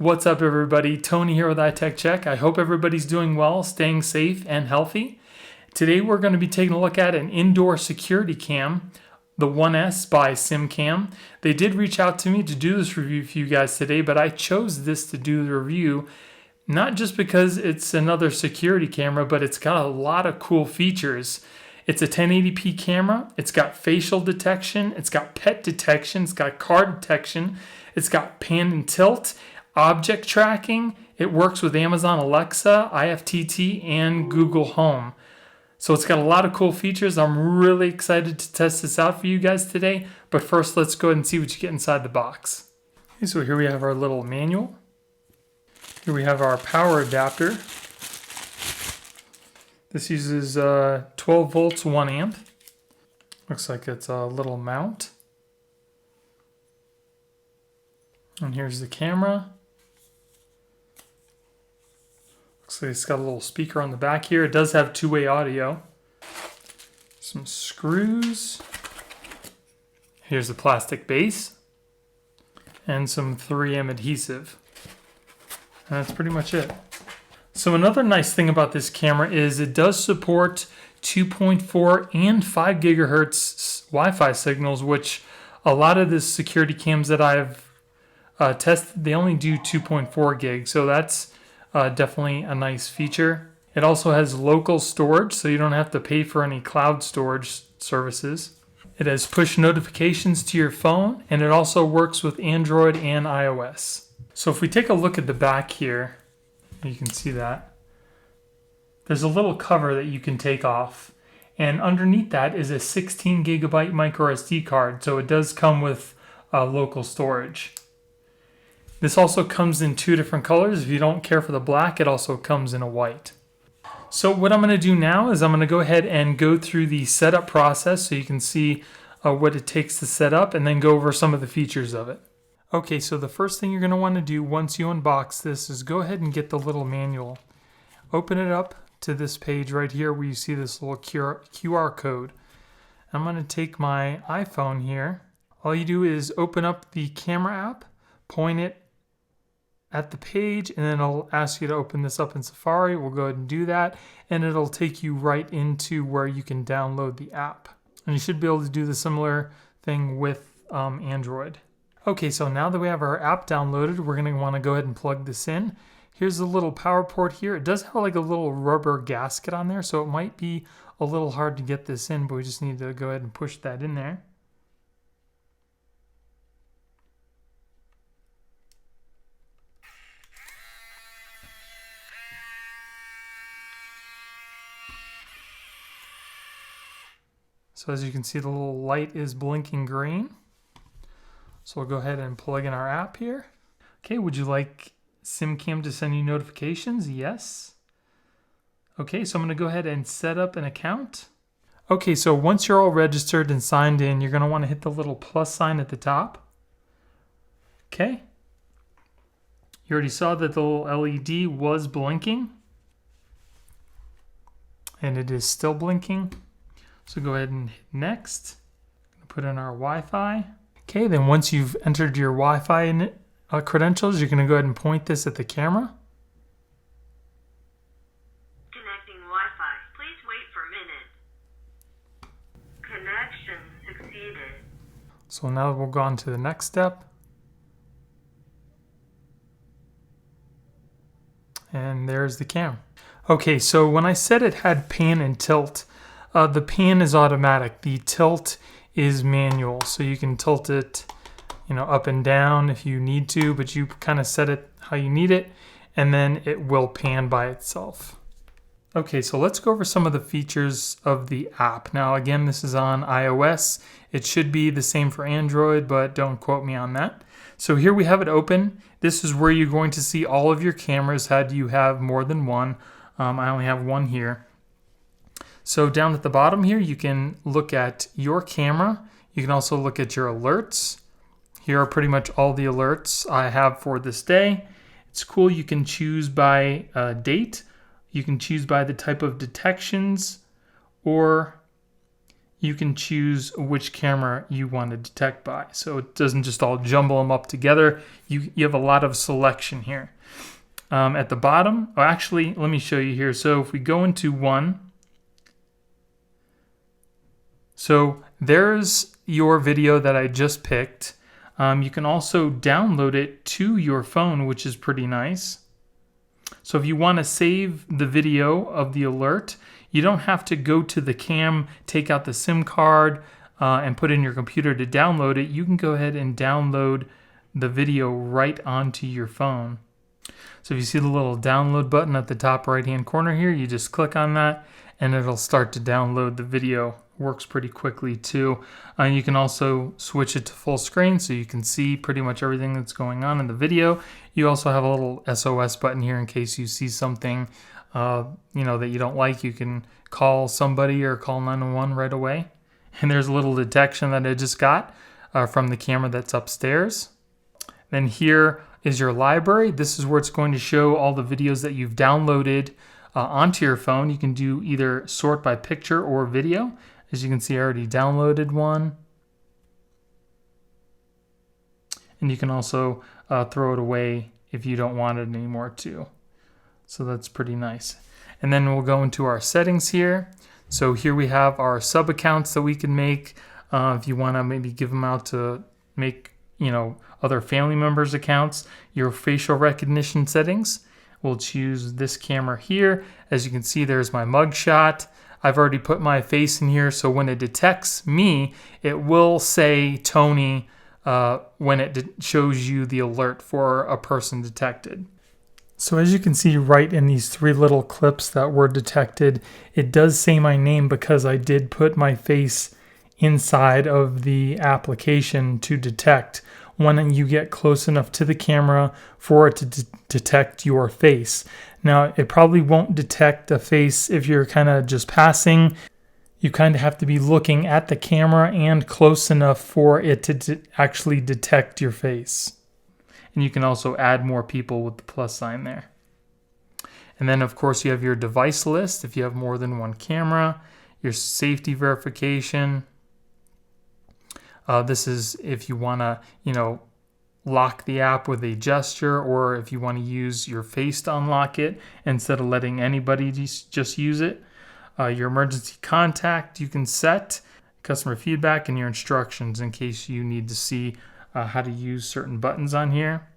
What's up, everybody? Tony here with HighTechCheck. I hope everybody's doing well, staying safe and healthy. Today we're going to be taking a look at an indoor security cam, the 1S by SimCam. They did reach out to me to do this review for you guys today, but I chose this to do the review not just because it's another security camera, but it's got a lot of cool features. It's a 1080p camera, it's got facial detection, it's got pet detection, it's got car detection, it's got pan and tilt, object tracking. It works with Amazon Alexa, IFTT, and Google Home. So it's got a lot of cool features. I'm really excited to test this out for you guys today. But first, let's go ahead and see what you get inside the box. Okay, so here we have our little manual. Here we have our power adapter. This uses 12 volts, 1 amp. Looks like it's a little mount. And here's the camera. Looks like it's got a little speaker on the back here. It does have two-way audio. Some screws. Here's the plastic base. And some 3M adhesive. And that's pretty much it. So another nice thing about this camera is it does support 2.4 and 5 gigahertz Wi-Fi signals, which a lot of the security cams that I've tested, they only do 2.4 gigs. So that's definitely a nice feature. It also has local storage, so you don't have to pay for any cloud storage services. It has push notifications to your phone, and it also works with Android and iOS. So if we take a look at the back here, you can see that there's a little cover that you can take off, and underneath that is a 16 gigabyte micro SD card, so it does come with local storage. This also comes in 2 different colors. If you don't care for the black, it also comes in a white. So what I'm going to do now is I'm going to go ahead and go through the setup process so you can see what it takes to set up, and then go over some of the features of it. Okay, so the first thing you're going to want to do once you unbox this is go ahead and get the little manual. Open it up to this page right here where you see this little QR code. I'm going to take my iPhone here. All you do is open up the camera app, point it at the page, and then it'll ask you to open this up in Safari. We'll go ahead and do that, and it'll take you right into where you can download the app. And you should be able to do the similar thing with Android. Okay, so now that we have our app downloaded, we're going to want to go ahead and plug this in. Here's the little power port here. It does have like a little rubber gasket on there, so it might be a little hard to get this in, but we just need to go ahead and push that in there. So as you can see, the little light is blinking green. So we'll go ahead and plug in our app here. Okay, would you like SimCam to send you notifications? Yes. Okay, so I'm going to go ahead and set up an account. Okay, so once you're all registered and signed in, you're going to want to hit the little plus sign at the top. Okay. You already saw that the little LED was blinking. And it is still blinking. So go ahead and hit next. Put in our Wi-Fi. Okay, then once you've entered your Wi-Fi credentials, you're going to go ahead and point this at the camera. Connecting Wi-Fi. Please wait for a minute. Connection succeeded. So now we'll go on to the next step. And there's the camera. Okay, so when I said it had pan and tilt, the pan is automatic. The tilt is manual, so you can tilt it, up and down if you need to, but you kind of set it how you need it, and then it will pan by itself. Okay, so let's go over some of the features of the app. Now, again, this is on iOS. It should be the same for Android, but don't quote me on that. So here we have it open. This is where you're going to see all of your cameras had you have more than one. I only have one here. So down at the bottom here, you can look at your camera. You can also look at your alerts. Here are pretty much all the alerts I have for this day. It's cool. You can choose by date. You can choose by the type of detections, or you can choose which camera you want to detect by. So it doesn't just all jumble them up together. You have a lot of selection here. At the bottom, oh, actually, let me show you here. So if we go into one, so there's your video that I just picked. You can also download it to your phone, which is pretty nice. So if you want to save the video of the alert, you don't have to go to the cam, take out the SIM card, and put it in your computer to download it. You can go ahead and download the video right onto your phone. So if you see the little download button at the top right-hand corner here, you just click on that and it'll start to download the video. Works pretty quickly too. You can also switch it to full screen so you can see pretty much everything that's going on in the video. You also have a little SOS button here in case you see something that you don't like. You can call somebody or call 911 right away. And there's a little detection that I just got from the camera that's upstairs. Then here is your library. This is where it's going to show all the videos that you've downloaded onto your phone. You can do either sort by picture or video. As you can see, I already downloaded one. And you can also throw it away if you don't want it anymore too. So that's pretty nice. And then we'll go into our settings here. So here we have our sub accounts that we can make. If you want to maybe give them out to make, other family members' accounts. Your facial recognition settings. We'll choose this camera here. As you can see, there's my mugshot. I've already put my face in here, so when it detects me, it will say Tony when it shows you the alert for a person detected. So as you can see right in these 3 little clips that were detected, it does say my name because I did put my face inside of the application to detect when you get close enough to the camera for it to detect your face. Now, it probably won't detect a face if you're kind of just passing. You kind of have to be looking at the camera and close enough for it to actually detect your face. And you can also add more people with the plus sign there. And then, of course, you have your device list if you have more than one camera, your safety verification. This is if you want to, lock the app with a gesture, or if you want to use your face to unlock it instead of letting anybody just use it. Your emergency contact you can set, customer feedback, and your instructions in case you need to see how to use certain buttons on here.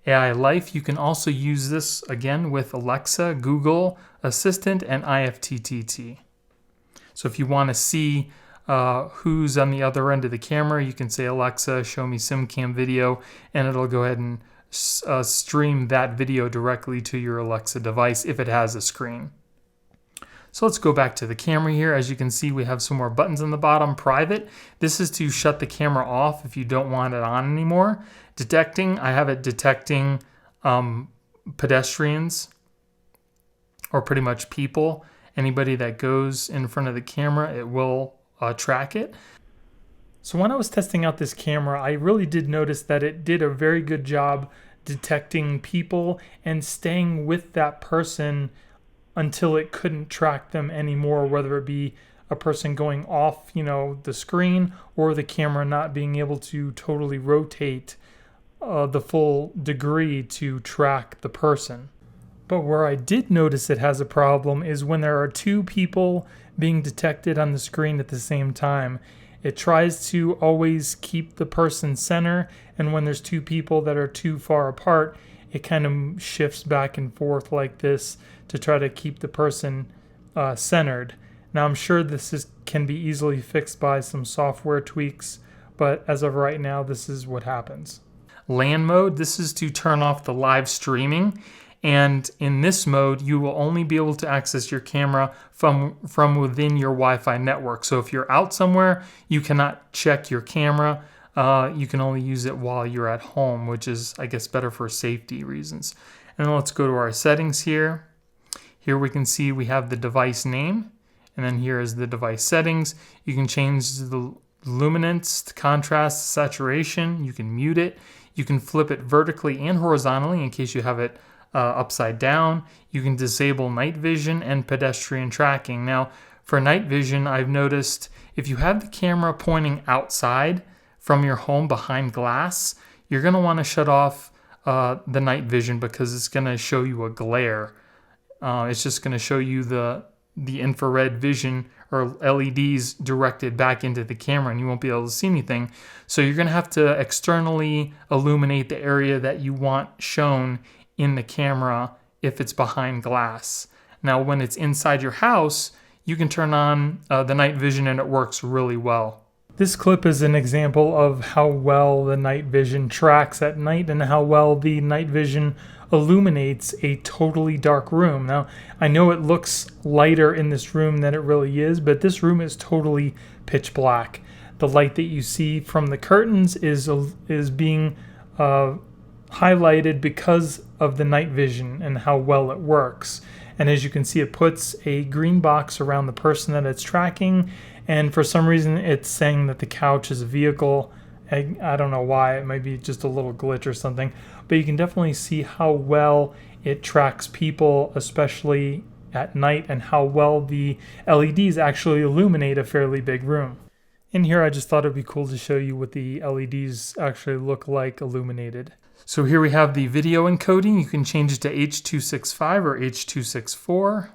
AI Life, you can also use this again with Alexa, Google Assistant, and IFTTT. So if you want to see who's on the other end of the camera, you can say, Alexa, show me SimCam video, and it'll go ahead and stream that video directly to your Alexa device if it has a screen. So let's go back to the camera here. As you can see, we have some more buttons on the bottom. Private, this is to shut the camera off if you don't want it on anymore. Detecting, I have it detecting pedestrians, or pretty much people. Anybody that goes in front of the camera, it will track it. So when I was testing out this camera, I really did notice that it did a very good job detecting people and staying with that person until it couldn't track them anymore, whether it be a person going off, the screen, or the camera not being able to totally rotate the full degree to track the person. But where I did notice it has a problem is when there are 2 people being detected on the screen at the same time. It tries to always keep the person center, and when there's 2 people that are too far apart, it kind of shifts back and forth like this to try to keep the person centered. Now, I'm sure this can be easily fixed by some software tweaks, but as of right now, this is what happens. LAN mode, this is to turn off the live streaming. And in this mode, you will only be able to access your camera from within your Wi-Fi network. So if you're out somewhere, you cannot check your camera. You can only use it while you're at home, which is, I guess, better for safety reasons. And then let's go to our settings here. Here we can see we have the device name, and then here is the device settings. You can change the luminance, the contrast, saturation. You can mute it. You can flip it vertically and horizontally in case you have it upside down. You can disable night vision and pedestrian tracking. Now, for night vision, I've noticed if you have the camera pointing outside from your home behind glass, you're going to want to shut off the night vision because it's going to show you a glare. It's just going to show you the infrared vision or LEDs directed back into the camera, and you won't be able to see anything. So you're going to have to externally illuminate the area that you want shown in the camera if it's behind glass. Now, when it's inside your house, you can turn on the night vision and it works really well. This clip is an example of how well the night vision tracks at night and how well the night vision illuminates a totally dark room. Now, I know it looks lighter in this room than it really is, but this room is totally pitch black. The light that you see from the curtains is being highlighted because of the night vision and how well it works. And as you can see, it puts a green box around the person that it's tracking, and for some reason it's saying that the couch is a vehicle. I don't know why. It might be just a little glitch or something, but you can definitely see how well it tracks people, especially at night, and how well the LEDs actually illuminate a fairly big room. In here, I just thought it'd be cool to show you what the LEDs actually look like illuminated. So here we have the video encoding. You can change it to H.265 or H.264.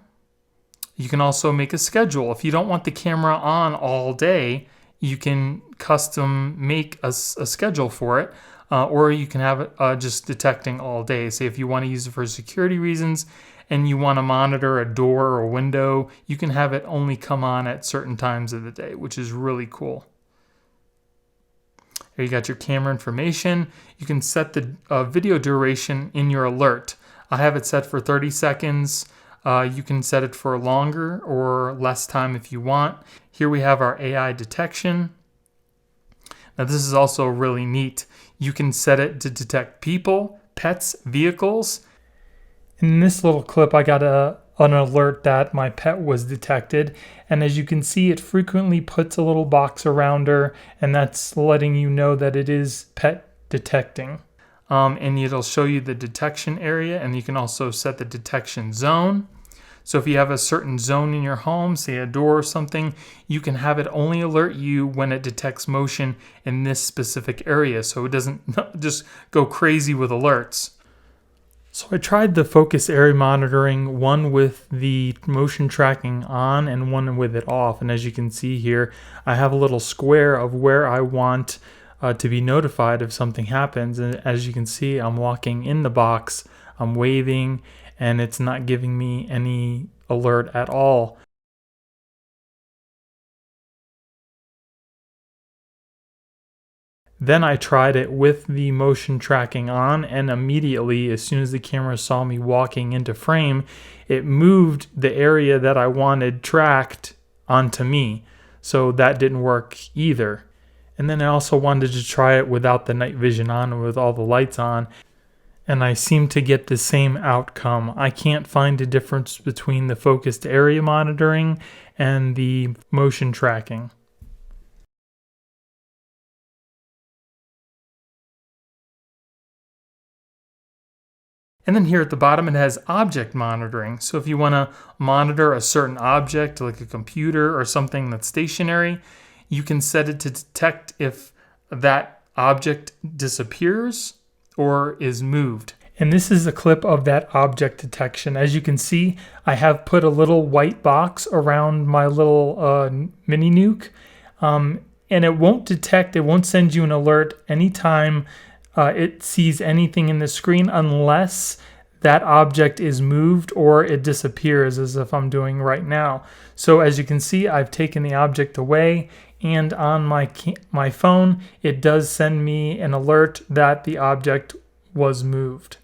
You can also make a schedule. If you don't want the camera on all day, you can custom make a schedule for it, or you can have it just detecting all day. Say if you want to use it for security reasons and you want to monitor a door or a window, you can have it only come on at certain times of the day, which is really cool. Here you got your camera information. You can set the video duration in your alert. I have it set for 30 seconds. You can set it for longer or less time if you want. Here we have our AI detection. Now this is also really neat. You can set it to detect people, pets, vehicles. In this little clip, I got an alert that my pet was detected. And as you can see, it frequently puts a little box around her, and that's letting you know that it is pet detecting. And it'll show you the detection area, and you can also set the detection zone. So if you have a certain zone in your home, say a door or something, you can have it only alert you when it detects motion in this specific area, so it doesn't just go crazy with alerts. So I tried the focus area monitoring, one with the motion tracking on and one with it off. And as you can see here, I have a little square of where I want to be notified if something happens. And as you can see, I'm walking in the box, I'm waving, and it's not giving me any alert at all. Then I tried it with the motion tracking on, and immediately, as soon as the camera saw me walking into frame, it moved the area that I wanted tracked onto me. So that didn't work either. And then I also wanted to try it without the night vision on and with all the lights on, and I seem to get the same outcome. I can't find a difference between the focused area monitoring and the motion tracking. And then here at the bottom, it has object monitoring. So if you want to monitor a certain object, like a computer or something that's stationary, you can set it to detect if that object disappears or is moved. And this is a clip of that object detection. As you can see, I have put a little white box around my little mini nuke, and it won't detect, it won't send you an alert anytime it sees anything in the screen unless that object is moved or it disappears, as if I'm doing right now. So as you can see, I've taken the object away, and on my phone, it does send me an alert that the object was moved.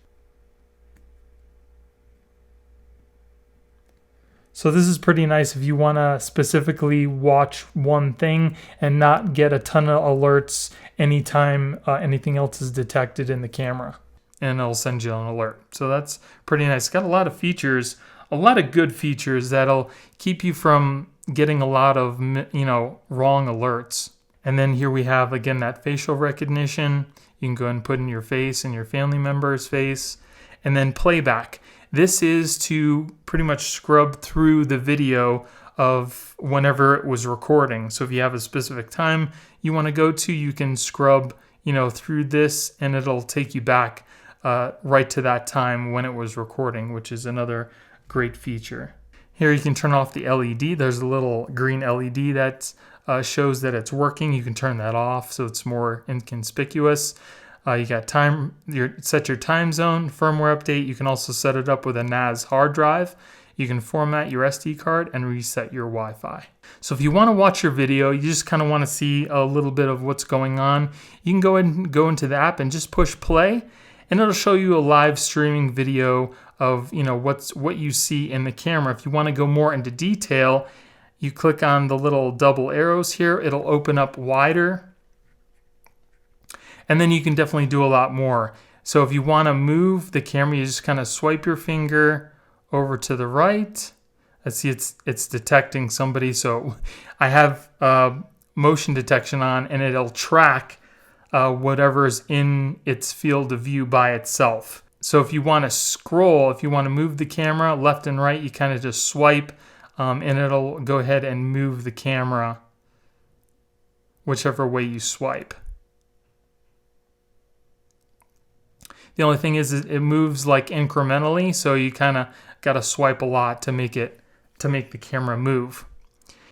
So this is pretty nice if you want to specifically watch one thing and not get a ton of alerts anytime anything else is detected in the camera. And it'll send you an alert. So that's pretty nice. It's got a lot of features, a lot of good features that'll keep you from getting a lot of, wrong alerts. And then here we have, again, that facial recognition. You can go and put in your face and your family member's face. And then playback. This is to pretty much scrub through the video of whenever it was recording. So if you have a specific time you want to go to, you can scrub, through this, and it'll take you back right to that time when it was recording, which is another great feature. Here you can turn off the LED. There's a little green LED that shows that it's working. You can turn that off so it's more inconspicuous. You got set your time zone, firmware update. You can also set it up with a NAS hard drive. You can format your SD card and reset your Wi-Fi. So if you want to watch your video, you just kind of want to see a little bit of what's going on, you can go ahead and go into the app and just push play, and it'll show you a live streaming video of what you see in the camera. If you want to go more into detail, you click on the little double arrows here. It'll open up wider, and then you can definitely do a lot more. So if you want to move the camera, you just kind of swipe your finger over to the right. Let's see, it's detecting somebody. So I have motion detection on, and it'll track whatever's in its field of view by itself. So if you want to scroll, if you want to move the camera left and right, you kind of just swipe, and it'll go ahead and move the camera whichever way you swipe. The only thing is it moves like incrementally, so you kind of got to swipe a lot to make the camera move.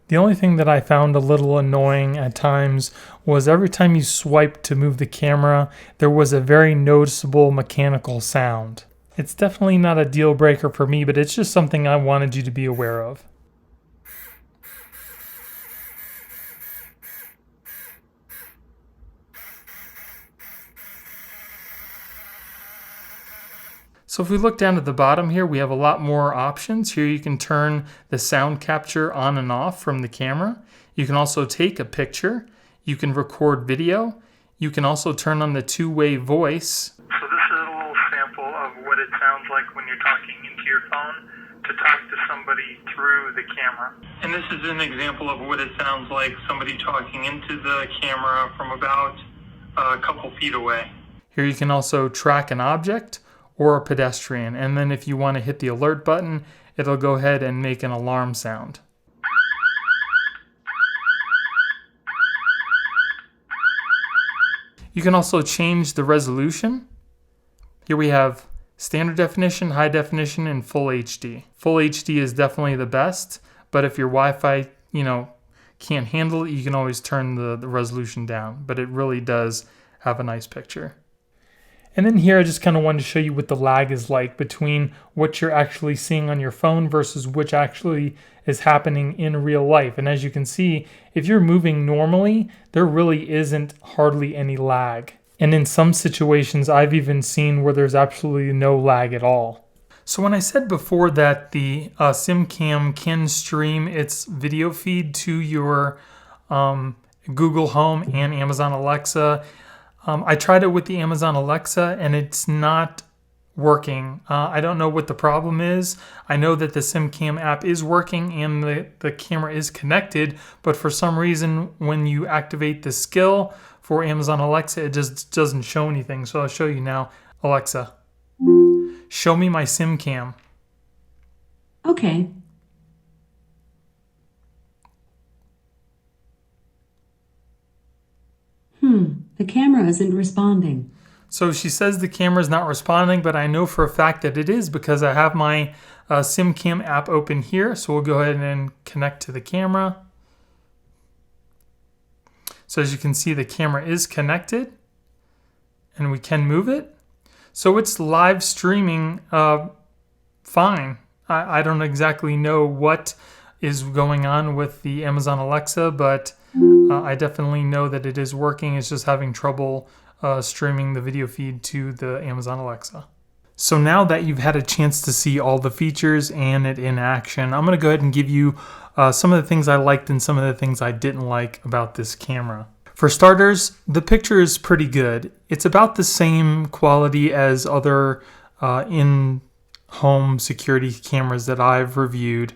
The only thing that I found a little annoying at times was every time you swiped to move the camera, there was a very noticeable mechanical sound. It's definitely not a deal breaker for me, but it's just something I wanted you to be aware of. So if we look down at the bottom here, we have a lot more options. Here you can turn the sound capture on and off from the camera. You can also take a picture. You can record video. You can also turn on the two-way voice. So this is a little sample of what it sounds like when you're talking into your phone to talk to somebody through the camera. And this is an example of what it sounds like somebody talking into the camera from about a couple feet away. Here you can also track an object or a pedestrian, and then if you want to hit the alert button, it'll go ahead and make an alarm sound. You can also change the resolution. Here we have standard definition, high definition, and full HD. Full HD is definitely the best, but if your Wi-Fi, can't handle it, you can always turn the resolution down, but it really does have a nice picture. And then here I just kind of wanted to show you what the lag is like between what you're actually seeing on your phone versus which actually is happening in real life. And as you can see, if you're moving normally, there really isn't hardly any lag. And in some situations, I've even seen where there's absolutely no lag at all. So when I said before that the SimCam can stream its video feed to your Google Home and Amazon Alexa, I tried it with the Amazon Alexa and it's not working. I don't know what the problem is. I know that the SimCam app is working and the camera is connected, but for some reason when you activate the skill for Amazon Alexa, it just doesn't show anything. So I'll show you now. Alexa, show me my SimCam. Okay. The camera isn't responding. So she says the camera is not responding, but I know for a fact that it is because I have my SimCam app open here. So we'll go ahead and connect to the camera. So as you can see, the camera is connected and we can move it. So it's live streaming fine. I don't exactly know what is going on with the Amazon Alexa, but I definitely know that it is working. It's just having trouble streaming the video feed to the Amazon Alexa. So now that you've had a chance to see all the features and it in action, I'm going to go ahead and give you some of the things I liked and some of the things I didn't like about this camera. For starters, the picture is pretty good. It's about the same quality as other in-home security cameras that I've reviewed.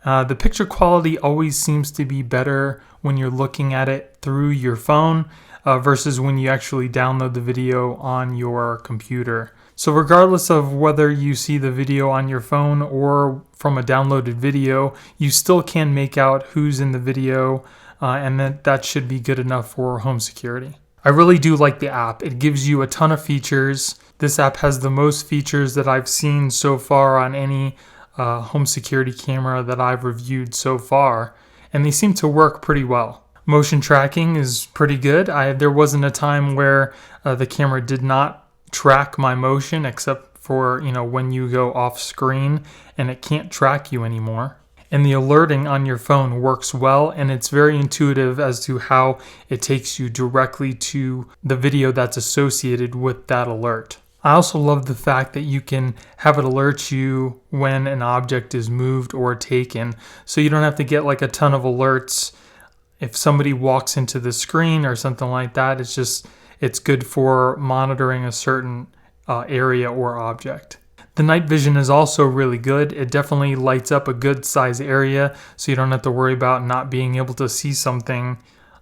The picture quality always seems to be better when you're looking at it through your phone versus when you actually download the video on your computer. So regardless of whether you see the video on your phone or from a downloaded video, you still can make out who's in the video, and that should be good enough for home security. I really do like the app. It gives you a ton of features. This app has the most features that I've seen so far on any home security camera that I've reviewed so far, and they seem to work pretty well. Motion tracking is pretty good. There wasn't a time where the camera did not track my motion, except for when you go off screen and it can't track you anymore. And the alerting on your phone works well, and it's very intuitive as to how it takes you directly to the video that's associated with that alert. I also love the fact that you can have it alert you when an object is moved or taken, so you don't have to get like a ton of alerts if somebody walks into the screen or something like that. It's good for monitoring a certain area or object. The night vision is also really good. It definitely lights up a good size area, so you don't have to worry about not being able to see something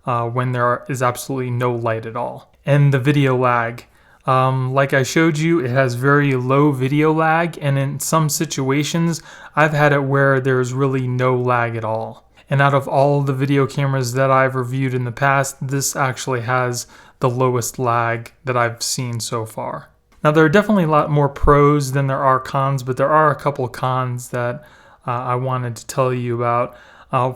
when there is absolutely no light at all. And the video lag. Like I showed you, it has very low video lag, and in some situations, I've had it where there's really no lag at all. And out of all of the video cameras that I've reviewed in the past, this actually has the lowest lag that I've seen so far. Now, there are definitely a lot more pros than there are cons, but there are a couple cons that I wanted to tell you about.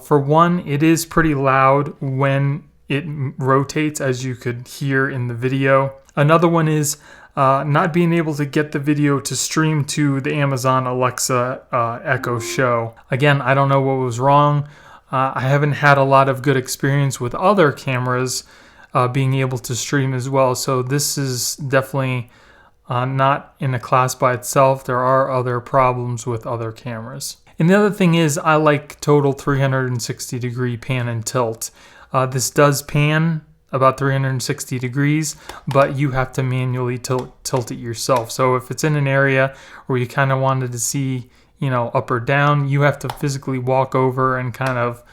For one, it is pretty loud when it rotates, as you could hear in the video. Another one is not being able to get the video to stream to the Amazon Alexa Echo Show. Again, I don't know what was wrong. I haven't had a lot of good experience with other cameras being able to stream as well, so this is definitely not in a class by itself. There are other problems with other cameras. And the other thing is, I like total 360 degree pan and tilt. This does pan about 360 degrees, but you have to manually tilt it yourself. So if it's in an area where you kind of wanted to see, up or down, you have to physically walk over and kind of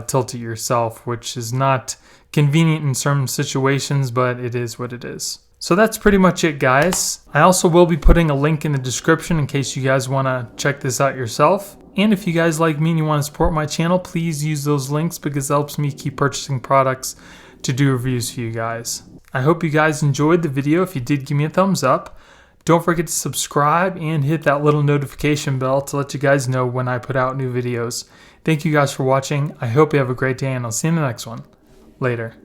tilt it yourself, which is not convenient in certain situations, but it is what it is. So that's pretty much it, guys. I also will be putting a link in the description in case you guys want to check this out yourself. And if you guys like me and you want to support my channel, please use those links because it helps me keep purchasing products to do reviews for you guys. I hope you guys enjoyed the video. If you did, give me a thumbs up. Don't forget to subscribe and hit that little notification bell to let you guys know when I put out new videos. Thank you guys for watching. I hope you have a great day, and I'll see you in the next one. Later.